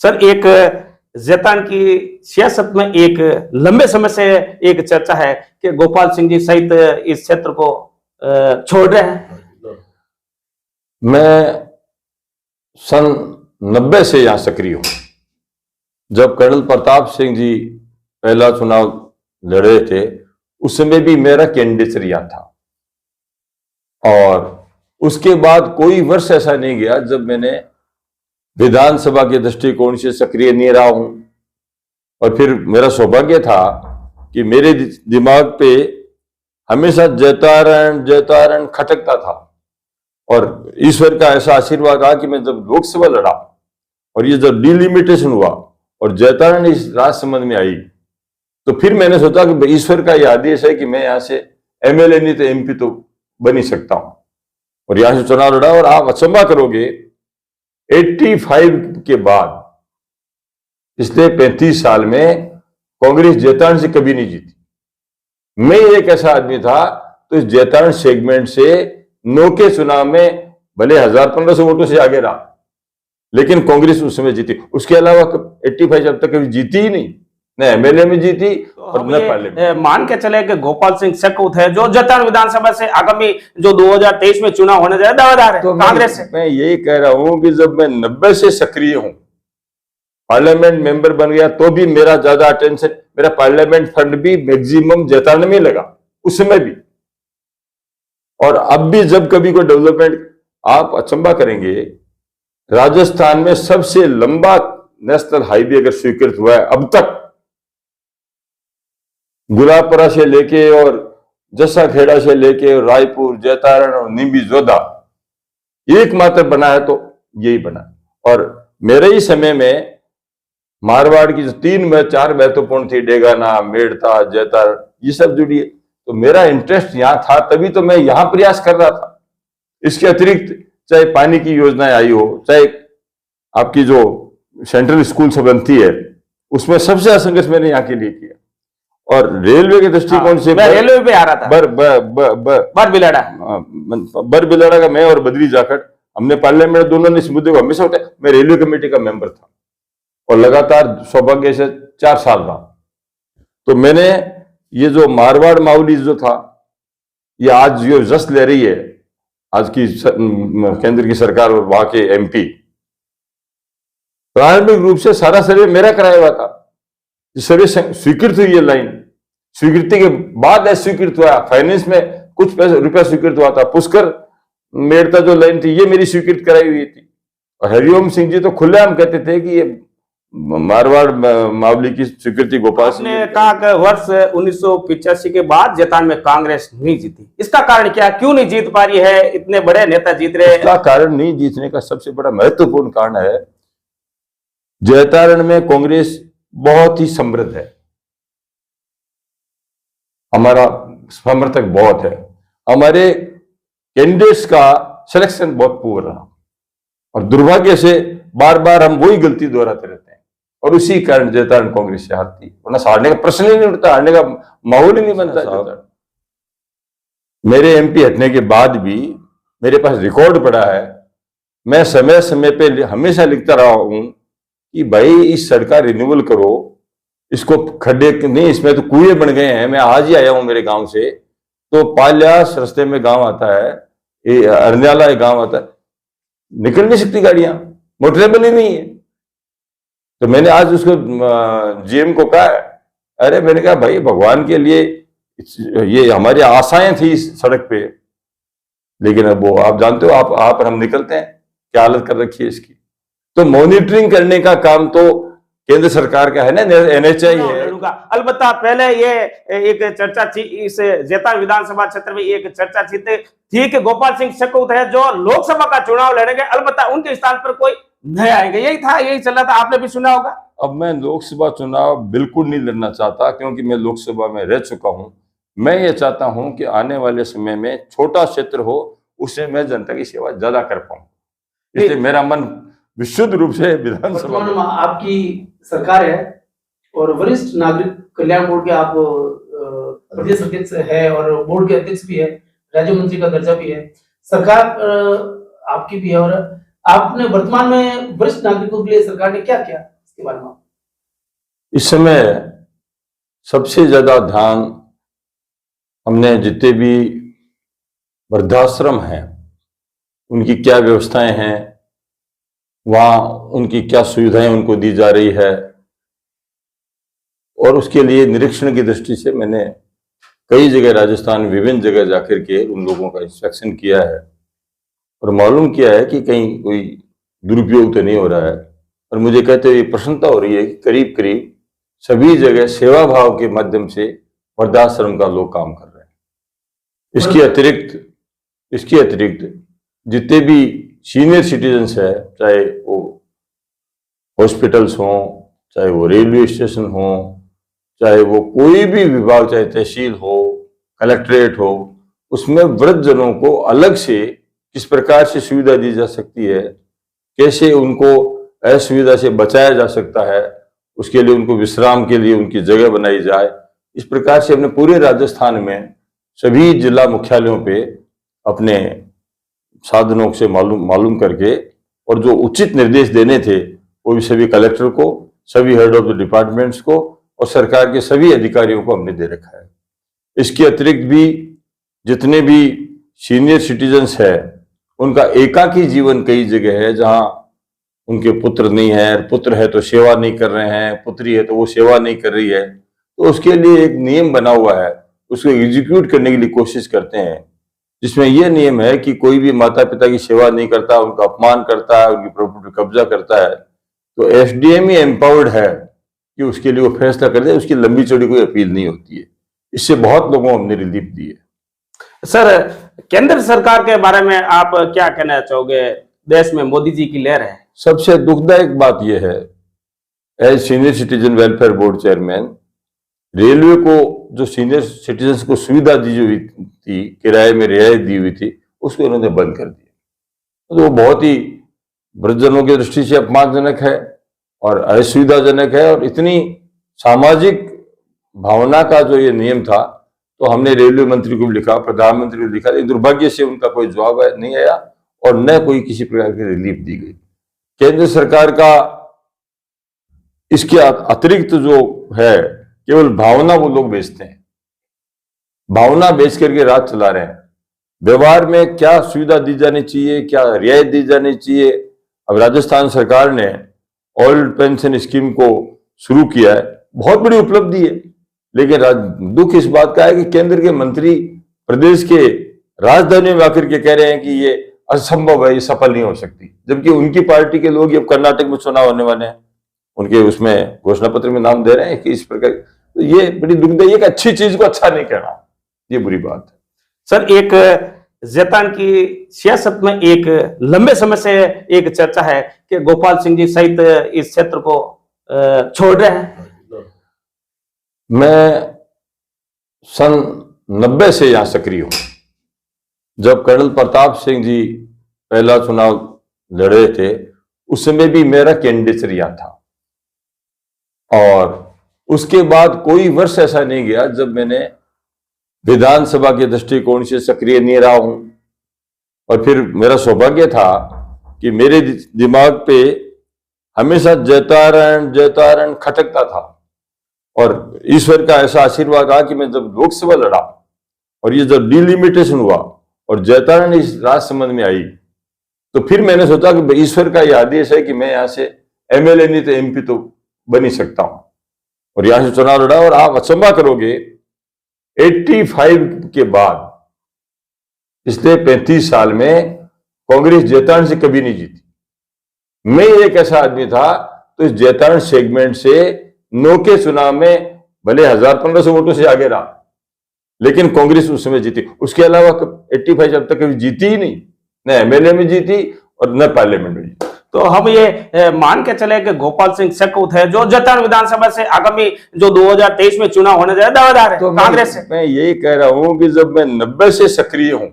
Sir, एक जैतान की सियासत में एक लंबे समय से एक चर्चा है कि गोपाल सिंह जी सहित इस क्षेत्र को छोड़ रहे हैं। मैं सन 90 से यहां सक्रिय हूं। जब कर्नल प्रताप सिंह जी पहला चुनाव लड़ रहे थे उस समय भी मेरा कैंडिडेट यहां था, और उसके बाद कोई वर्ष ऐसा नहीं गया जब मैंने विधानसभा के दृष्टिकोण से सक्रिय नहीं रहा हूं। और फिर मेरा सौभाग्य था कि मेरे दिमाग पे हमेशा जयतारण जयतारण खटकता था, और ईश्वर का ऐसा आशीर्वाद रहा कि मैं जब लोकसभा लड़ा और ये जब डिलिमिटेशन हुआ और जयतारण इस राजसमंद में आई, तो फिर मैंने सोचा कि ईश्वर का यह आदेश है कि मैं यहां से एमएलए नहीं तो एमपी तो बन ही सकता हूं, और यहां से चुनाव लड़ा। और आप अचंभा करोगे, 85 के बाद पिछले 35 साल में कांग्रेस जैतारण से कभी नहीं जीती। मैं एक ऐसा आदमी था तो इस जैतारण सेगमेंट से 9 के चुनाव में भले 1500 वोटों से आगे रहा, लेकिन कांग्रेस उस समय जीती। उसके अलावा 85 अब तक कभी जीती ही नहीं, न एमएलए में जीती और न पार्लियामेंट। मान के चले कि गोपाल सिंह शेखौत है जो जैतारण विधानसभा से आगामी जो 2023 में चुनाव होने जा रहा है दावेदार है, तो कांग्रेस से। मैं यही कह रहा हूं कि जब मैं 90 से सक्रिय हूं, पार्लियामेंट मेंबर बन गया तो भी मेरा ज्यादा अटेंशन, मेरा पार्लियामेंट फंड भी मैक्सिमम जैतारण में लगा उस समय भी। और अब भी जब कभी कोई डेवलपमेंट, आप अचंभा करेंगे, राजस्थान में सबसे लंबा नेशनल हाईवे अगर स्वीकृत हुआ है अब तक, गुलाबपुरा से लेके और जस्सा खेड़ा से लेके रायपुर, जैतारण और निम्बी जोधा, एकमात्र बना है तो यही बना। और मेरे ही समय में मारवाड़ की जो 4 महत्वपूर्ण थी, डेगाना, मेड़ता, जैतारण, ये सब जुड़ी है। तो मेरा इंटरेस्ट यहां था, तभी तो मैं यहां प्रयास कर रहा था। इसके अतिरिक्त चाहे पानी की योजनाएं आई हो, चाहे आपकी जो सेंट्रल स्कूल से बनती है, उसमें सबसे ज्यादा संघर्ष मैंने यहाँ के लिए किया। और रेलवे के दृष्टिकोण से मैं रेलवे पे आ रहा था, बरबिलाड़ा का मैं और बद्री जाखड़, हमने पार्लियामेंट दोनों ने इस मुद्दे को हमेशा उठाया। मैं रेलवे कमेटी का मेंबर था और लगातार सौभाग्य से 4 साल रहा। तो मैंने ये जो मारवाड़ मावली जो था, ये आज जो जस ले रही है आज की केंद्र की सरकार और वहां के एमपी, प्रारंभिक रूप से सारा सर्वे मेरा कराया हुआ था। सर्वे स्वीकृत हुई है, लाइन स्वीकृति के बाद अस्वीकृत हुआ, फाइनेंस में कुछ रुपया स्वीकृत हुआ था। पुष्कर मेड़ता जो लाइन थी ये मेरी स्वीकृत कराई हुई थी। और हरिओम सिंह जी तो खुलेआम कहते थे कि ये मारवाड़ मावली की स्वीकृति गोपाल सिंह ने कहा कि वर्ष 1985 के बाद जैतारण में कांग्रेस नहीं जीती। इसका कारण क्या, क्यों नहीं जीत पा रही है? इतने बड़े नेता जीत रहे हैं। इसका कारण नहीं जीतने का सबसे बड़ा महत्वपूर्ण कारण है, जैतारण में कांग्रेस बहुत ही समृद्ध है, हमारा समर्थक बहुत है, हमारे कैंडिडेट्स का सिलेक्शन बहुत पुअर रहा, और दुर्भाग्य से बार बार हम वही गलती दोहराते रहते हैं, और उसी कारण जैतारण कांग्रेस से हारती। वरना हारने का प्रश्न ही नहीं उठता, हारने का माहौल ही नहीं बनता। मेरे एमपी हटने के बाद भी मेरे पास रिकॉर्ड पड़ा है। मैं समय समय पे हमेशा लिखता रहा हूं कि भाई इस सड़क का रिन्यूअल करो, इसको खड्डे नहीं, इसमें तो कुएं बन गए हैं। मैं आज ही आया हूं मेरे गांव से, तो पाल्यास रास्ते में गांव आता है, अरन्याला एक गांव आता है, निकल नहीं सकती गाड़ियां, मोटरेबल ही नहीं है। तो मैंने आज उसको जीएम को कहा, अरे मैंने कहा भाई भगवान के लिए ये हमारी आशाएं थी इस सड़क पे, लेकिन अब वो आप जानते हो, आप और हम निकलते हैं, क्या हालत कर रखी है इसकी। तो मॉनिटरिंग करने का काम तो केंद्र सरकार का है ना, एनएचआई है। अलबत्ता पहले ये एक चर्चा थी, इस जैतारण विधानसभा क्षेत्र में एक चर्चा थी कि गोपाल सिंह शेखौत है जो लोकसभा का चुनाव लड़ेंगे, अलबत्ता उनके स्थान पर कोई नया आएगा, यही था, यही चल रहा था, आपने भी सुना होगा। अब मैं लोकसभा चुनाव बिल्कुल नहीं लड़ना चाहता, क्योंकि मैं लोकसभा में रह चुका हूं। मैं ये चाहता हूं कि आने वाले समय में छोटा क्षेत्र हो, उससे मैं जनता की सेवा ज्यादा कर पाऊं, इसलिए मेरा मन विशुद्ध रूप से विधानसभा में। आपकी सरकार है और वरिष्ठ नागरिक कल्याण बोर्ड के आप प्रदेश अध्यक्ष है और बोर्ड के अध्यक्ष भी है, राज्य मंत्री का दर्जा भी है, सरकार आपकी भी है, और आपने वर्तमान में वरिष्ठ नागरिकों के लिए सरकार ने क्या किया, इसके बारे में आप? इस समय सबसे ज्यादा ध्यान हमने जितने भी वृद्धाश्रम हैं उनकी क्या व्यवस्थाएं हैं, वहां उनकी क्या सुविधाएं उनको दी जा रही है, और उसके लिए निरीक्षण की दृष्टि से मैंने कई जगह राजस्थान विभिन्न जगह जाकर के उन लोगों का इंस्पेक्शन किया है और मालूम किया है कि कहीं कोई दुरुपयोग तो नहीं हो रहा है। और मुझे कहते हुए प्रसन्नता हो रही है कि करीब करीब सभी जगह सेवा भाव के माध्यम से वृद्धाश्रम का लोग काम कर रहे हैं। इसके अतिरिक्त जितने भी सीनियर सिटीजन्स है, चाहे वो हॉस्पिटल्स हों, चाहे वो रेलवे स्टेशन हो, चाहे वो कोई भी विभाग, चाहे तहसील हो, कलेक्ट्रेट हो, उसमें वृद्ध जनों को अलग से किस प्रकार से सुविधा दी जा सकती है, कैसे उनको असुविधा से बचाया जा सकता है, उसके लिए उनको विश्राम के लिए उनकी जगह बनाई जाए। इस प्रकार से हमने पूरे राजस्थान में सभी जिला मुख्यालयों पे अपने साधनों से मालूम करके और जो उचित निर्देश देने थे वो भी सभी कलेक्टर को, सभी हेड ऑफ द डिपार्टमेंट्स को और सरकार के सभी अधिकारियों को हमने दे रखा है। इसके अतिरिक्त भी जितने भी सीनियर सिटीजन्स है उनका एकाकी जीवन कई जगह है जहां उनके पुत्र नहीं है, पुत्र है तो सेवा नहीं कर रहे हैं, पुत्री है तो वो सेवा नहीं कर रही है, तो उसके लिए एक नियम बना हुआ है, उसको एग्जीक्यूट करने के लिए कोशिश करते हैं, जिसमें यह नियम है कि कोई भी माता पिता की सेवा नहीं करता, उनका अपमान करता है, उनकी प्रॉपर्टी कब्जा करता है, तो एसडीएम ही एम्पावर्ड है कि उसके लिए वो फैसला कर दे, उसकी लंबी चौड़ी कोई अपील नहीं होती है। इससे बहुत लोगों को हमने रिलीफ दी है। सर, केंद्र सरकार के बारे में आप क्या कहना चाहोगे? देश में मोदी जी की लहर है। सबसे दुखदायक बात यह है, as senior citizen welfare board chairman, railway को जो सीनियर सिटीजन्स को सुविधा दी हुई थी, किराए में रियायत दी हुई थी, उसको उन्होंने बंद कर दिया। तो वो बहुत ही वृद्धजनों की दृष्टि से अपमानजनक है और असुविधाजनक है, और इतनी सामाजिक भावना का जो ये नियम था, तो हमने रेलवे मंत्री को भी लिखा, प्रधानमंत्री को लिखा, लेकिन दुर्भाग्य से उनका कोई जवाब नहीं आया और न कोई किसी प्रकार की रिलीफ दी गई। केंद्र सरकार का इसके अतिरिक्त जो है, केवल भावना वो लोग बेचते हैं, भावना बेच करके राज चला रहे हैं। व्यवहार में क्या सुविधा दी जानी चाहिए, क्या रियायत दी जानी चाहिए। अब राजस्थान सरकार ने ओल्ड पेंशन स्कीम को शुरू किया है, बहुत बड़ी उपलब्धि है, लेकिन दुख इस बात का है कि केंद्र के मंत्री प्रदेश के राजधानी में आकर के कह रहे हैं कि ये असंभव है, ये सफल नहीं हो सकती, जबकि उनकी पार्टी के लोग अब कर्नाटक में चुनाव होने वाले हैं, उनके उसमें घोषणा पत्र में नाम दे रहे हैं कि इस प्रकार। तो ये बड़ी दुखदाई, एक अच्छी चीज को अच्छा नहीं कहना, ये बुरी बात है। सर, एक जैतान की सियासत में एक लंबे समय से एक चर्चा है कि गोपाल सिंह जी सहित इस क्षेत्र को छोड़ रहे हैं। मैं सन 90 से यहां सक्रिय हूं। जब कर्नल प्रताप सिंह जी पहला चुनाव लड़ रहे थे, उस समय भी मेरा कैंडिडेचर यहां था, और उसके बाद कोई वर्ष ऐसा नहीं गया जब मैंने विधानसभा के दृष्टिकोण से सक्रिय नहीं रहा हूं। और फिर मेरा सौभाग्य था कि मेरे दिमाग पे हमेशा जयतारण जयतारण खटकता था, और ईश्वर का ऐसा आशीर्वाद रहा कि मैं जब लोकसभा लड़ा और ये जब डिलिमिटेशन हुआ और जयतारण इस राजसमंद में आई, तो फिर मैंने सोचा कि ईश्वर का यह आदेश है कि मैं यहां से एमएलए नहीं तो एमपी तो बन ही सकता हूं, और यहां से चुनाव लड़ा। और आप अचंभा करोगे, 85 के बाद पिछले 35 साल में कांग्रेस जैतारण से कभी नहीं जीती। मैं एक ऐसा आदमी था तो इस जैतारण सेगमेंट से 9 के चुनाव में भले 1000-1500 वोटों से आगे रहा, लेकिन कांग्रेस उस समय जीती। उसके अलावा 85 अब तक कभी जीती ही नहीं, न एमएलए में जीती और न पार्लियामेंट में जीती। तो हम ये मान के चले कि गोपाल सिंह शेकौत है जो जैतारण विधानसभा से आगामी जो 2023 में चुनाव होने जा रहा है, दावेदार है तो कांग्रेस से। मैं यही कह रहा हूं कि जब मैं 90 से सक्रिय हूं,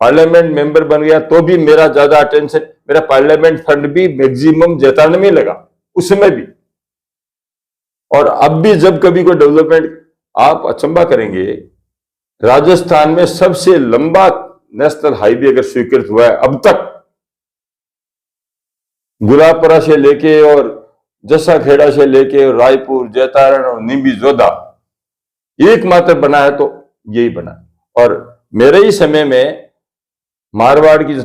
पार्लियामेंट मेंबर बन गया, तो भी मेरा ज्यादा अटेंशन, मेरा पार्लियामेंट फंड भी मैक्सिमम जैतारण में लगा उस समय भी, और अब भी जब कभी कोई डेवलपमेंट, आप अचंभा करेंगे, राजस्थान में सबसे लंबा नेशनल हाईवे अगर स्वीकृत हुआ है अब तक गुलाबपुरा से लेके और जस्सा खेड़ा से लेके रायपुर, जैतारण और नीमबी जोधा एकमात्र बना है तो यही बना। और मेरे ही समय में मारवाड़ की जो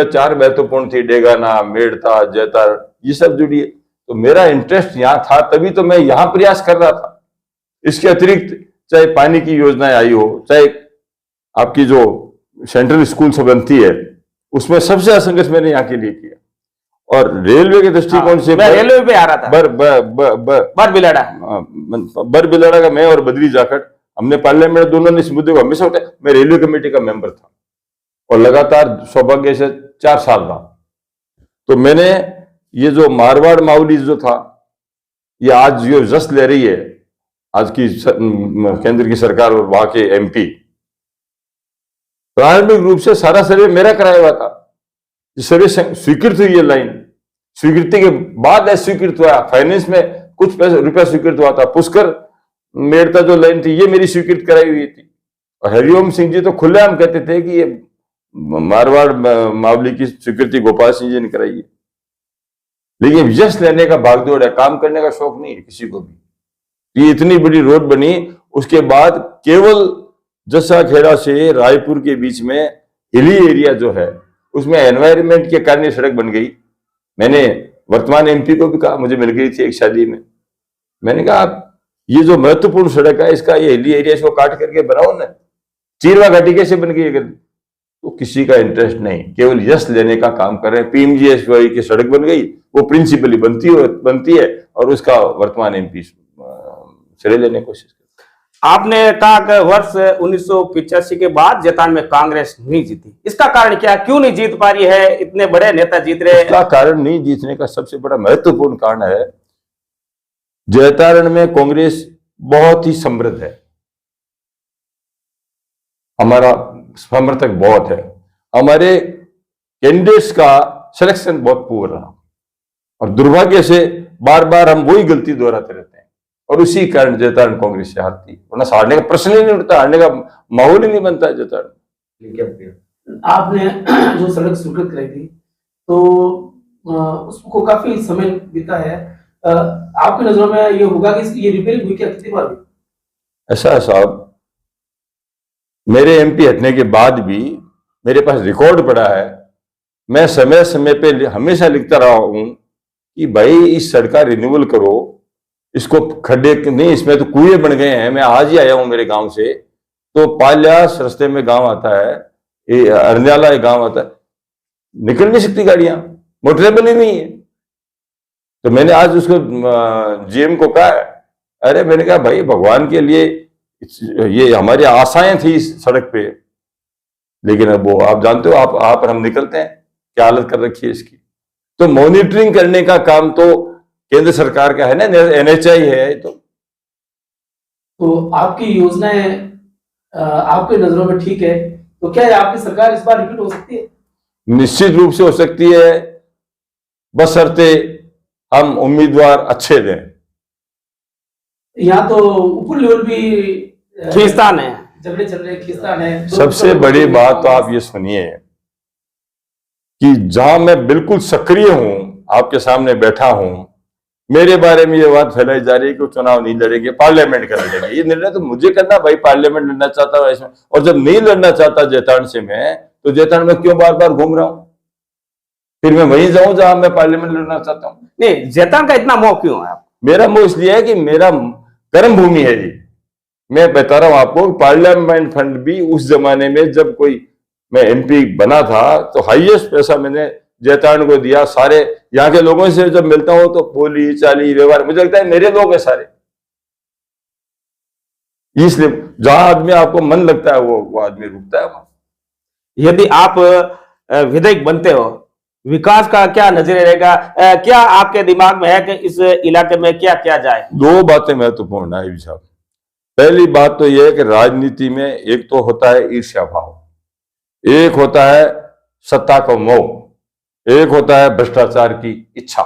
4 महत्वपूर्ण थी, डेगाना, मेड़ता, जैतारण, ये सब जुड़ी है। तो मेरा इंटरेस्ट यहाँ था, तभी तो मैं यहाँ प्रयास कर रहा था। इसके अतिरिक्त चाहे पानी की योजनाएं आई हो, चाहे आपकी जो सेंट्रल स्कूल से बनती है, उसमें सबसे ज्यादा संघर्ष मैंने यहाँ के लिए किया। और रेलवे के दृष्टिकोण से मैं रेलवे पे आ रहा था। बर बिलाड़ा का मैं और बद्री जाखड़, हमने पार्लियामेंट दोनों ने इस मुद्दे को हमेशा उठाया। मैं रेलवे कमेटी का मेंबर था और लगातार सौभाग्य से 4 साल रहा। तो मैंने ये जो मारवाड़ मावली जो था, ये आज जो जश्न ले रही है आज की केंद्र की सरकार और वहां के एमपी, प्रारंभिक रूप से सारा सर्वे मेरा कराया हुआ था। सर्वे स्वीकृत हुई, ये लाइन स्वीकृति के बाद स्वीकृत हुआ। फाइनेंस में कुछ रुपया स्वीकृत हुआ था। पुष्कर मेड़ता जो लाइन थी, ये मेरी स्वीकृत कराई हुई थी। और हरिओम सिंह जी तो खुलेआम कहते थे कि ये मारवाड़ मावली की स्वीकृति गोपाल सिंह जी ने कराई है। लेकिन यश लेने का भागदौड़ है, काम करने का शौक नहीं है किसी को भी। ये इतनी बड़ी रोड बनी, उसके बाद केवल जस्सा खेड़ा से रायपुर के बीच में हिली एरिया जो है, उसमें एनवायरमेंट के कारण सड़क बन गई। मैंने वर्तमान एमपी को भी कहा, मुझे मिल गई थी एक शादी में, मैंने कहा आप ये जो महत्वपूर्ण सड़क है, इसका ये हिली एरिया इसको काट करके बनाओ ना। चीरवा घाटी कैसे बन गई अगर, तो किसी का इंटरेस्ट नहीं, केवल यश लेने का काम कर रहे हैं। पीएमजीएसवाई की सड़क बन गई, वो प्रिंसिपली बनती है और उसका वर्तमान एमपी श्रेय लेने की कोशिश करते। आपने कहा कि वर्ष 1985 के बाद जैतारण में कांग्रेस नहीं जीती, इसका कारण क्या, क्यों नहीं जीत पा रही है? इतने बड़े नेता जीत रहे हैं। इसका कारण नहीं जीतने का सबसे बड़ा महत्वपूर्ण कारण है, जैतारण में कांग्रेस बहुत ही समृद्ध है, हमारा समर्थक बहुत है, हमारे कैंडिडेट्स का सिलेक्शन बहुत पुअर रहा और दुर्भाग्य से बार बार हम वही गलती दोहराते रहते हैं और उसी कारण जैतारण कांग्रेस से हारती है। वरना हारने का प्रश्न ही नहीं उठता, हारने का माहौल ही नहीं बनता है जैतारण। आपने जो सड़क स्वीकृत कराई थी तो उसको काफी समय बीता है, आपकी नजरों में ये होगा कि ये रिपेयरिंग हुई क्या, कितनी बार हुई? ऐसा है साहब, मेरे एमपी हटने के बाद भी मेरे पास रिकॉर्ड पड़ा है। मैं समय समय पे हमेशा लिखता रहा हूं कि भाई इस सड़क का रिन्यूअल करो, इसको खड्डे नहीं, इसमें तो कुएं बन गए हैं। मैं आज ही आया हूं मेरे गांव से, तो पाल्यास रास्ते में गांव आता है, अरन्याला एक गांव आता है, निकल नहीं सकती गाड़ियां, मोटरें बनी नहीं है। तो मैंने आज उसको जीएम को कहा, अरे मैंने कहा भाई भगवान के लिए ये हमारी आशाएं थी इस सड़क पे, लेकिन अब वो आप जानते हो, आप और हम निकलते हैं, क्या हालत कर रखी है इसकी। तो मॉनिटरिंग करने का काम तो केंद्र सरकार का है ना, एनएचआई है। तो आपकी योजनाएं आपकी नजरों में ठीक है, तो क्या आपकी सरकार इस बार रिपीट हो सकती है? निश्चित रूप से हो सकती है, बशर्ते हम उम्मीदवार अच्छे दें। यहाँ तो ऊपर लेवल भी खींचतान है, झगड़े चल रहे, खींचतान है। सबसे बड़ी बात तो आप ये सुनिए कि जहां मैं बिल्कुल सक्रिय हूं, आपके सामने बैठा हूं, मेरे बारे में ये बात फैलाई जा रही है कि चुनाव नहीं लड़ेंगे, पार्लियामेंट का लड़ेंगे। ये निर्णय तो मुझे करना, भाई पार्लियामेंट लड़ना चाहता हूं इसमें, और जब नहीं लड़ना चाहता जैतारण से मैं, तो जैतारण में क्यों बार बार घूम रहा हूं? फिर मैं वहीं जाऊं जहां मैं पार्लियामेंट लड़ना चाहता हूं। नहीं, जैतारण का इतना मोह क्यों है? मेरा मोह इसलिए है कि मेरा कर्म भूमि है ये। मैं बता रहा हूं आपको, पार्लियामेंट फंड भी उस जमाने में जब मैं एमपी बना था, तो हाईएस्ट पैसा मैंने जैतारण को दिया। सारे यहाँ के लोगों से जब मिलता हूं तो बोली चाली व्यवहार मुझे लगता है मेरे लोग हैं सारे। इसलिए जहां आदमी आपको मन लगता है वो आदमी रुकता है वहां। यदि आप विधायक बनते हो, विकास का क्या नजरिया रहेगा? क्या आपके दिमाग में है कि इस इलाके में क्या किया जाए? 2 बातें महत्वपूर्ण है साहब। पहली बात तो यह है कि राजनीति में एक तो होता है ईर्ष्या भाव, एक होता है सत्ता का मोह, एक होता है भ्रष्टाचार की इच्छा।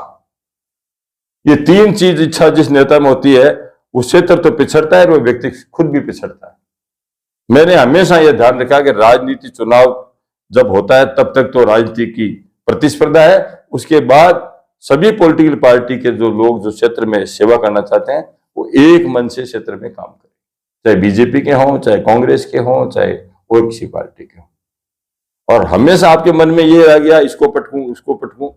ये 3 चीज इच्छा जिस नेता में होती है, वो क्षेत्र तो पिछड़ता है और वो व्यक्ति खुद भी पिछड़ता है। मैंने हमेशा यह ध्यान रखा कि राजनीति चुनाव जब होता है तब तक तो राजनीति की प्रतिस्पर्धा है, उसके बाद सभी पॉलिटिकल पार्टी के जो लोग जो क्षेत्र में सेवा करना चाहते हैं वो एक मन से क्षेत्र में काम करें, चाहे बीजेपी के हों, चाहे कांग्रेस के हों, चाहे और किसी पार्टी के हों। और हमेशा आपके मन में ये रह गया इसको पटकूं उसको पटकूं,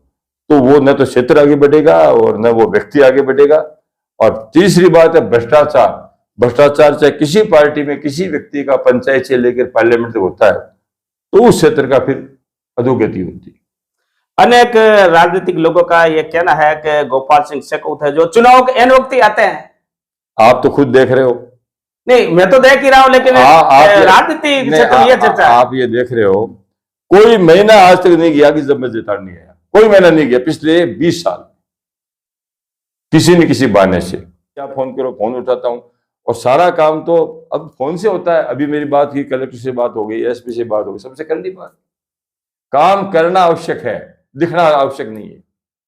तो वो न तो क्षेत्र आगे बढ़ेगा और न वो व्यक्ति आगे बढ़ेगा। और तीसरी बात है भ्रष्टाचार। भ्रष्टाचार चाहे किसी पार्टी में किसी व्यक्ति का पंचायत से लेकर पार्लियामेंट तक होता है तो उस क्षेत्र का फिर अधोगति होती है। अनेक राजनीतिक लोगों का यह कहना है कि गोपाल सिंह शेकौत है जो चुनाव के एन वक्त ही आते हैं। आप तो खुद देख रहे हो। नहीं, मैं तो देख ही रहा हूं, लेकिन राजनीति क्षेत्र में यह चर्चा है। आप ये देख रहे हो, कोई महीना आज तक नहीं गया कि जब मैं जेताड़ नहीं आया, कोई महीना नहीं गया पिछले 20 साल, किसी न किसी बहाने से। क्या फोन करो, फोन उठाता हूं और सारा काम तो अब फोन से होता है। अभी मेरी बात की, कलेक्टर से बात हो गई, एसपी से बात हो गई, सबसे कर ली बात। काम करना आवश्यक है, दिखना आवश्यक नहीं है।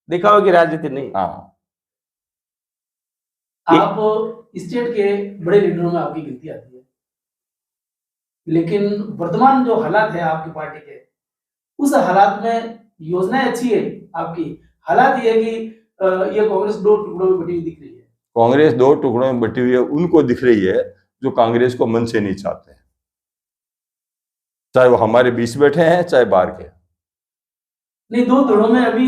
दिखाओ की राजनीति नहीं। हाँ, आप स्टेट के बड़े लीडरों में आपकी गिनती आती है, लेकिन वर्तमान जो हालात है आपकी पार्टी के, उस हालात में योजनाएं अच्छी है आपकी, हालात ये है कि ये कांग्रेस दो टुकड़ों में बटी हुई दिख रही है। कांग्रेस दो टुकड़ों में बटी हुई है, उनको दिख रही है जो कांग्रेस को मन से नहीं चाहते हैं, चाहे वो हमारे बीच बैठे हैं चाहे बाहर के। नहीं, दो धड़ों में अभी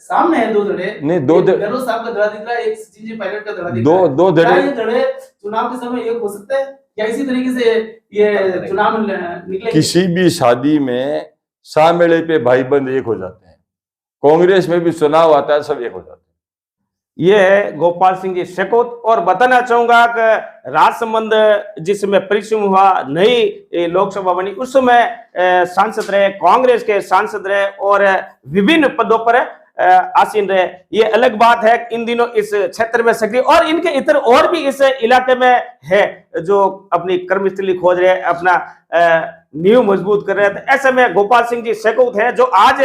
सामने है दो धड़े। नहीं, दो गहलोत साहब का धड़ा दिख रहा है, एक सीजीजी पायलट का धड़ा दिख रहा है। दो क्या धड़े ये धड़े चुनाव के समय एक हो सकते हैं या इसी तरीके से ये चुनाव निकले? किसी भी शादी में सामेले पे भाईबंद एक हो जाते हैं, कांग्रेस में भी चुनाव आता है सब एक हो जाते हैं। ये है गोपाल सिंह जी शेकौत। और बताना चाहूंगा कि राजसमंद जिस समय परिचय हुआ, नई लोकसभा बनी, उस समय सांसद रहे, कांग्रेस के सांसद रहे और विभिन्न पदों पर आसीन रहे। ये अलग बात है इन दिनों इस क्षेत्र में सक्रिय, और इनके इतर और भी इस इलाके में है जो अपनी कर्मस्थली खोज रहे, अपना नींव मजबूत कर रहे थे। ऐसे में गोपाल सिंह जी शेकौत है जो आज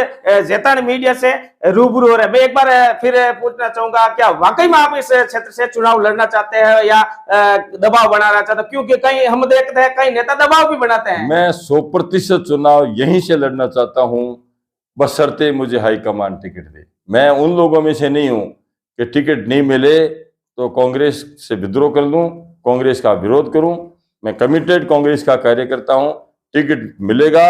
जेतान मीडिया से रूबरू हो रहे हैं। मैं एक बार फिर पूछना चाहूंगा, क्या वाकई में आप इस क्षेत्र से चुनाव लड़ना चाहते हैं या दबाव बनाना चाहते हैं? क्योंकि कहीं हम देखते हैं कई नेता दबाव भी बनाते हैं। मैं 100% चुनाव यहीं से लड़ना चाहता हूं, बशर्ते मुझे हाईकमान टिकट दे। मैं उन लोगों में से नहीं हूं कि टिकट नहीं मिले तो कांग्रेस से विद्रोह कर लूं, कांग्रेस का विरोध करूं। मैं कमिटेड कांग्रेस का कार्यकर्ता हूं, टिकट मिलेगा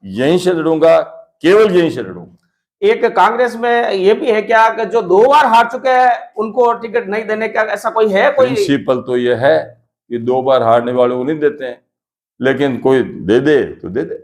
यहीं से लड़ूंगा, केवल यहीं से लड़ूंगा। एक कांग्रेस में ये भी है क्या कि जो 2 बार हार चुके हैं उनको टिकट नहीं देने का ऐसा कोई है? कोई प्रिंसिपल तो ये है कि 2 बार हारने वालों को नहीं देते हैं, लेकिन कोई दे दे तो दे दे।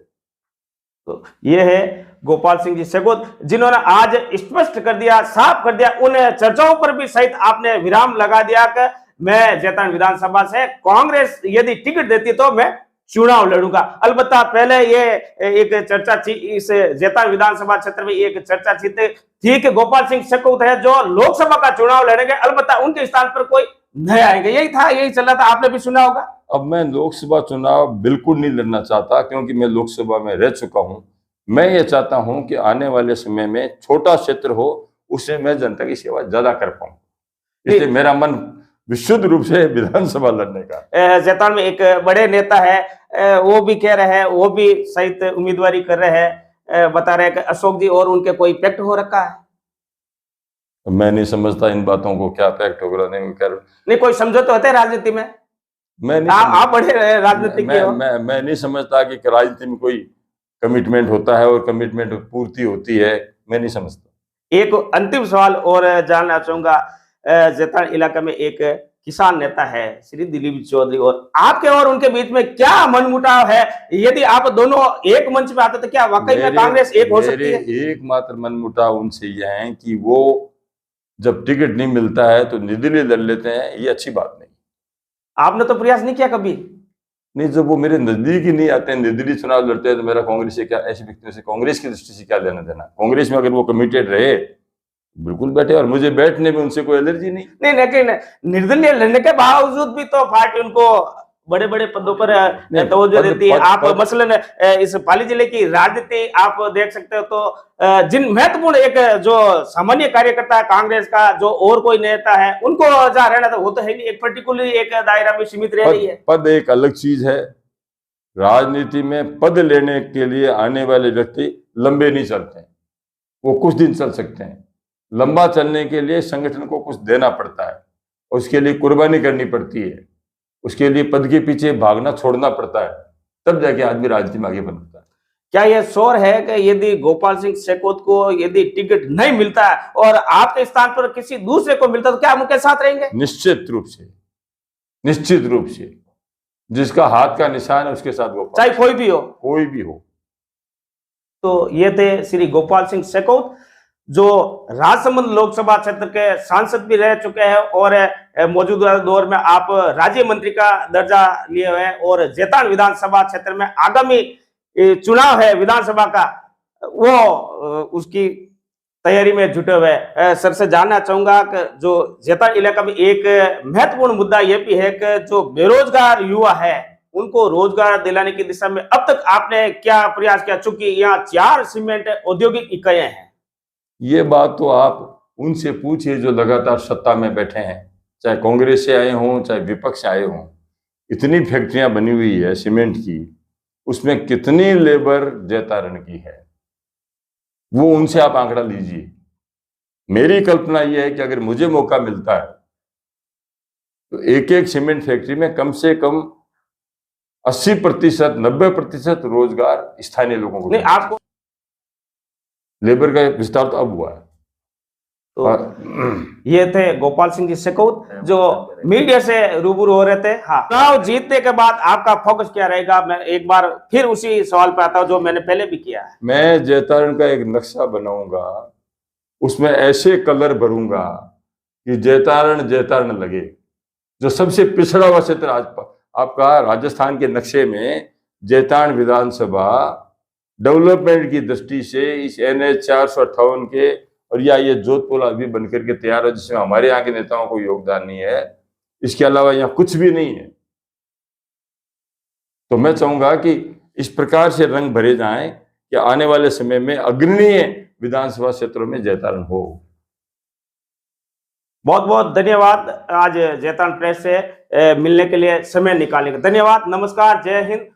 तो ये है गोपाल सिंह जी शेकौत, जिन्होंने आज स्पष्ट कर दिया, साफ कर दिया, उन चर्चाओं पर भी सहित आपने विराम लगा दिया कि मैं जेतान विधानसभा से कांग्रेस यदि टिकट देती तो मैं चुनाव लड़ूंगा। अलबत्ता पहले ये एक चर्चा थी, इस जेतान विधानसभा क्षेत्र में एक चर्चा थी कि गोपाल सिंह शेकौत है जो लोकसभा का चुनाव लड़ेंगे, अलबत्ता उनके स्थान पर कोई नए आएंगे। यही था, यही चल रहा था, आपने भी सुना होगा। अब मैं लोकसभा चुनाव बिल्कुल नहीं लड़ना चाहता, क्योंकि मैं लोकसभा में रह चुका हूं। मैं ये चाहता हूं कि आने वाले समय में छोटा क्षेत्र हो, उससे मैं जनता की सेवा ज्यादा कर पाऊं। इसलिए मेरा मन विशुद्ध रूप से विधानसभा लड़ने का। जेतान में एक बड़े नेता है, वो भी कह रहे हैं, वो भी सहित उम्मीदवारी कर रहे हैं, बता रहे हैं कि अशोक जी और उनके कोई पैक्ट हो रखा है। मैं नहीं समझता इन बातों को, क्या पैक्ट वगैरह नहीं कर, नहीं कोई समझौते होते हैं राजनीति में? मैं नहीं आप बड़े राजनीतिक हो। मैं नहीं समझता कि राजनीति में कोई कमिटमेंट होता है और कमिटमेंट पूर्ति होती है, मैं नहीं समझता। एक अंतिम सवाल और जानना चाहूंगा, जेतान इलाका में एक किसान नेता है श्री दिलीप चौधरी, और आपके और उनके बीच में क्या मनमुटाव है? यदि आप दोनों एक मंच पे आते तो क्या वाकई में कांग्रेस एक हो सकती है? एकमात्र मनमुटाव उनसे यह है कि वो जब टिकट नहीं मिलता है तो निर्दलीय लड़ लेते हैं, ये अच्छी बात नहीं। आपने तो प्रयास नहीं किया कभी? नहीं, जब वो मेरे नजदीक ही नहीं आते हैं, निर्दलीय चुनाव लड़ते हैं, तो मेरा कांग्रेस से क्या, ऐसे व्यक्तियों से कांग्रेस की दृष्टि से क्या लेना देना? कांग्रेस में अगर वो कमिटेड रहे बिल्कुल बैठे, और मुझे बैठने में उनसे कोई एलर्जी नहीं। लेकिन निर्दलीय लड़ने के बावजूद भी तो पार्टी उनको बड़े बड़े पदों पर तवज्जो देती है। आप मसलन इस पाली जिले की राजनीति आप देख सकते हो तो जिन महत्वपूर्ण एक जो सामान्य कार्यकर्ता है कांग्रेस का, जो और कोई नेता है, उनको जहाँ रहना था वो तो है नहीं, एक पर्टिकुलर एक दायरा में सीमित रह रही है। पद एक अलग चीज है। राजनीति में पद लेने के लिए आने वाले व्यक्ति लंबे नहीं चलते हैं, वो कुछ दिन चल सकते हैं, लंबा चलने के लिए संगठन को कुछ देना पड़ता है, उसके लिए कुर्बानी करनी पड़ती है, उसके लिए पद के पीछे भागना छोड़ना पड़ता है, तब जाके आदमी राजनीति में आगे बढ़ता है। क्या यह शोर है कि यदि गोपाल सिंह शेकोत को यदि टिकट नहीं मिलता है और आपके स्थान पर किसी दूसरे को मिलता तो क्या आप उनके साथ रहेंगे? निश्चित रूप से जिसका हाथ का निशान है उसके साथ गोपाल, चाहे कोई भी हो। कोई भी हो। तो ये थे श्री गोपाल सिंह शेकोत, जो राजसमंद लोकसभा क्षेत्र के सांसद भी रह चुके हैं और मौजूदा दौर में आप राज्य मंत्री का दर्जा लिए हुए हैं और जैतान विधानसभा क्षेत्र में आगामी चुनाव है विधानसभा का, वो उसकी तैयारी में जुटे हुए हैं। सर से जानना चाहूंगा कि जो जैतान इलाका में एक महत्वपूर्ण मुद्दा ये भी है कि जो बेरोजगार युवा है उनको रोजगार दिलाने की दिशा में अब तक आपने क्या प्रयास किया, चूंकि यहाँ 4 सीमेंट औद्योगिक इकाइयां हैं? ये बात तो आप उनसे पूछिए जो लगातार सत्ता में बैठे हैं, चाहे कांग्रेस से आए हों चाहे विपक्ष से आए हों। इतनी फैक्ट्रियां बनी हुई है सीमेंट की, उसमें कितनी लेबर जैतारण की है, वो उनसे आप आंकड़ा लीजिए। मेरी कल्पना यह है कि अगर मुझे मौका मिलता है तो एक एक सीमेंट फैक्ट्री में कम से कम 80% 90% रोजगार स्थानीय लोगों को नहीं, आपको लेबर का विस्तार तो अब हुआ है। तो ये थे गोपाल सिंह जी शेकोत जो मीडिया से रूबरू हो रहे थे। हाँ, चुनाव जीतने के बाद आपका फोकस क्या रहेगा? मैं एक बार फिर उसी सवाल पर आता हूं जो मैंने पहले भी किया है। मैं जैतारण का एक नक्शा बनाऊंगा, उसमें ऐसे कलर भरूंगा कि जैतारण लगे। जो सबसे पिछड़ा हुआ क्षेत्र आज आपका राजस्थान के नक्शे में जैतारण विधानसभा डेवलपमेंट की दृष्टि से इस NH 458 के और या ये जोधपुर अभी बनकर के तैयार है, जिसमें हमारे यहाँ के नेताओं को योगदान नहीं है, इसके अलावा यहाँ कुछ भी नहीं है। तो मैं चाहूंगा कि इस प्रकार से रंग भरे जाएं कि आने वाले समय में अग्रणीय विधानसभा क्षेत्रों में जैतारण हो। बहुत बहुत धन्यवाद आज जैतारण प्रेस से मिलने के लिए समय निकालने का। धन्यवाद, नमस्कार, जय हिंद।